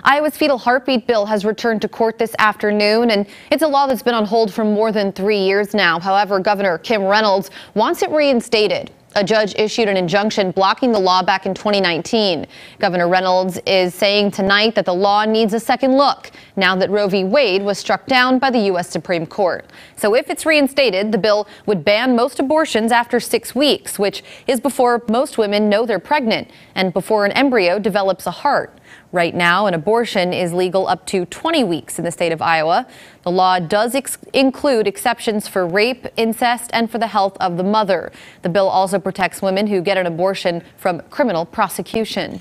Iowa's fetal heartbeat bill has returned to court this afternoon, and it's a law that's been on hold for more than 3 years now. However, Governor Kim Reynolds wants it reinstated. A judge issued an injunction blocking the law back in 2019. Governor Reynolds is saying tonight that the law needs a second look now that Roe v. Wade was struck down by the U.S. Supreme Court. So if it's reinstated, the bill would ban most abortions after 6 weeks, which is before most women know they're pregnant and before an embryo develops a heart. Right now, an abortion is legal up to 20 weeks in the state of Iowa. The law does include exceptions for rape, incest, and for the health of the mother. The bill also protects women who get an abortion from criminal prosecution.